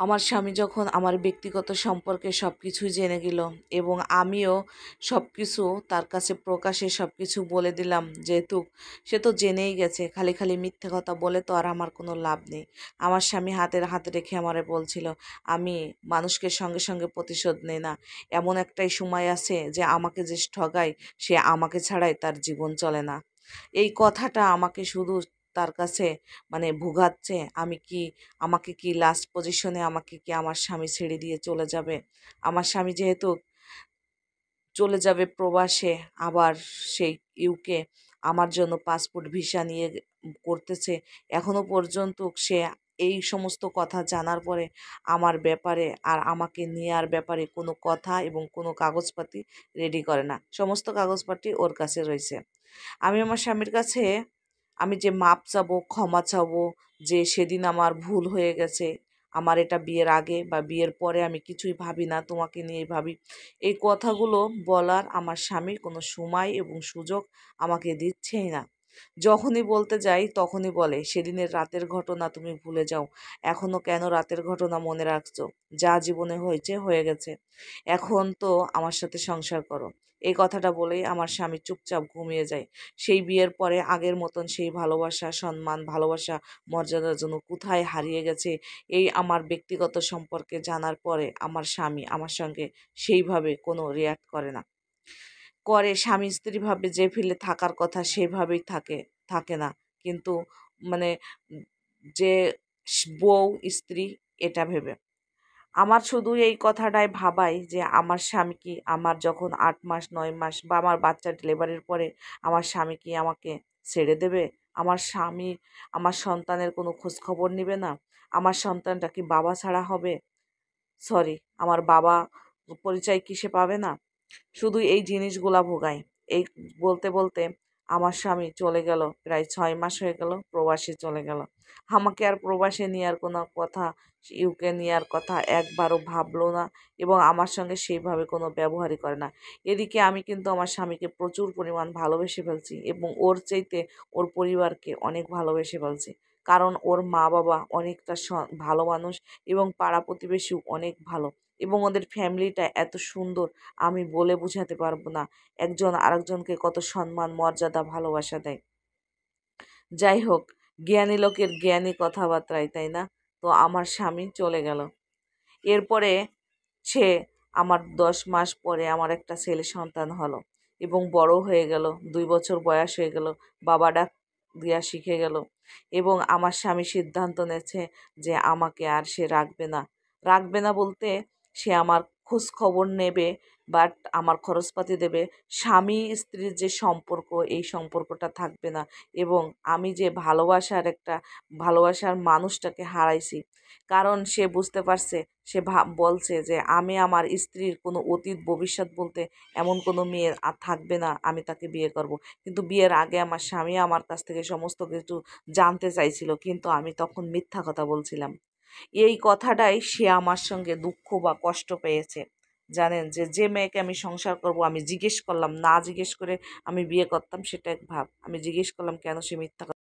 আমার স্বামী যখন আমার ব্যক্তিগত সম্পর্কে সব কিছুই জেনে গেল এবং আমিও সব কিছু তার কাছে প্রকাশ্যে সব কিছু বলে দিলাম, যেহেতু সে তো জেনেই গেছে, খালি খালি মিথ্যে কথা বলে তো আর আমার কোনো লাভ নেই। আমার স্বামী হাতের হাতে রেখে আমারে বলছিল, আমি মানুষকে সঙ্গে সঙ্গে প্রতিশোধ নেই না, এমন একটাই সময় আছে যে আমাকে যে ঠগায় সে আমাকে ছাড়াই তার জীবন চলে না। এই কথাটা আমাকে শুধু তার কাছে ভোগাচ্ছে। আমাকে কি লাস্ট পজিশনে আমাকে কি আমার স্বামী ছেড়ে দিয়ে চলে যাবে? আমার স্বামী যেহেতু চলে যাবে প্রবাসে, আবার সেই ইউকে আমার জন্য পাসপোর্ট ভিসা নিয়ে করতেছে। এখনো পর্যন্ত সে এই সমস্ত কথা জানার পরে আমার ব্যাপারে আর আমাকে নেয়ার ব্যাপারে কোনো কথা এবং কোনো কাগজপাতি রেডি করে না। সমস্ত কাগজপাতি ওর কাছে রয়েছে। আমি আমার স্বামীর কাছে আমি যে মাপ চাবো, ক্ষমা চাবো, যে সেদিন আমার ভুল হয়ে গেছে, আমার এটা বিয়ের আগে বা বিয়ের পরে আমি কিছুই ভাবি না, তোমাকে নিয়েই ভাবি, এই কথাগুলো বলার আমার স্বামীর কোনো সময় এবং সুযোগ আমাকে দিচ্ছেই না। যখনই বলতে যাই তখনই বলে, সেদিনের রাতের ঘটনা তুমি ভুলে যাও, এখনো কেন রাতের ঘটনা মনে রাখছো? যা জীবনে হয়েছে হয়ে গেছে, এখন তো আমার সাথে সংসার করো। এই কথাটা বলেই আমার স্বামী চুপচাপ ঘুমিয়ে যায়। সেই বিয়ের পরে আগের মতন সেই ভালোবাসা, সম্মান, ভালোবাসা, মর্যাদার জন্য কোথায় হারিয়ে গেছে, এই আমার ব্যক্তিগত সম্পর্কে জানার পরে আমার স্বামী আমার সঙ্গে সেইভাবে কোনো রিঅ্যাক্ট করে না। করে স্বামী স্ত্রীভাবে যে ফিলে থাকার কথা সেভাবেই থাকে, থাকে না। কিন্তু মানে উম যে বউ, স্ত্রী এটা ভেবে। আমার শুধু এই কথাটাই ভাবাই যে আমার স্বামী কি আমার যখন ৮ মাস ৯ মাস বা আমার বাচ্চা ডেলিভারির পরে আমার স্বামী কি আমাকে ছেড়ে দেবে? আমার স্বামী আমার সন্তানের কোনো খোঁজ খবর নিবে না? আমার সন্তানটা কি বাবা ছাড়া হবে? সরি, আমার বাবা পরিচয় কি সে পাবে না? শুধু এই জিনিসগুলা ভোগাই। এই বলতে বলতে আমার স্বামী চলে গেল, প্রায় ৬ মাস হয়ে গেল প্রবাসে চলে গেল। আমাকে আর প্রবাসে নেওয়ার কোনো কথা, ইউকে নেওয়ার কথা একবারও ভাবলো না এবং আমার সঙ্গে সেইভাবে কোনো ব্যবহারই করে না। এদিকে আমি কিন্তু আমার স্বামীকে প্রচুর পরিমাণ ভালোবেসে ফেলছি এবং ওর চাইতে ওর পরিবারকে অনেক ভালোবেসে ফেলছি। কারণ ওর মা-বাবা অনেকটা ভালো মানুষ এবং পাড়া প্রতিবেশীও অনেক ভালো এবং ওদের ফ্যামিলিটা এত সুন্দর, আমি বলে বোঝাতে পারবো না। একজন আরেকজনকে কত সম্মান, মর্যাদা, ভালোবাসা দেয়। যাই হোক, জ্ঞানী লোকের জ্ঞানী কথাবার্তায়, তাই না? তো আমার স্বামী চলে গেল। এরপরে সে আমার ১০ মাস পরে আমার একটা ছেলে সন্তান হলো এবং বড় হয়ে গেল। ২ বছর বয়স হয়ে গেল। বাবা ডাক দিয়া শিখে গেল এবং আমার স্বামী সিদ্ধান্ত নেছে যে আমাকে আর সে রাখবে না। রাখবে না বলতে সে আমার খোঁজ খবর নেবে, বাট আমার খরচপাতি দেবে। স্বামী স্ত্রীর যে সম্পর্ক, এই সম্পর্কটা থাকবে না এবং আমি যে ভালোবাসার মানুষটাকে হারাইছি। কারণ সে বুঝতে পারছে, সে বলছে যে আমি আমার স্ত্রীর কোনো অতীত ভবিষ্যৎ বলতে এমন কোনো মেয়ে আর থাকবে না, আমি তাকে বিয়ে করব। কিন্তু বিয়ের আগে আমার স্বামী আমার কাছ থেকে সমস্ত কিছু জানতে চাইছিল, কিন্তু আমি তখন মিথ্যা কথা বলছিলাম। এই কথাটাই সে আমার সঙ্গে দুঃখ বা কষ্ট পেয়েছে। জানেন, যে মেয়েকে আমি সংসার করব আমি জিজ্ঞেস করলাম, না জিজ্ঞেস করে আমি বিয়ে করতাম সেটা এক ভাব। আমি জিজ্ঞেস করলাম কেন সে মিথ্যা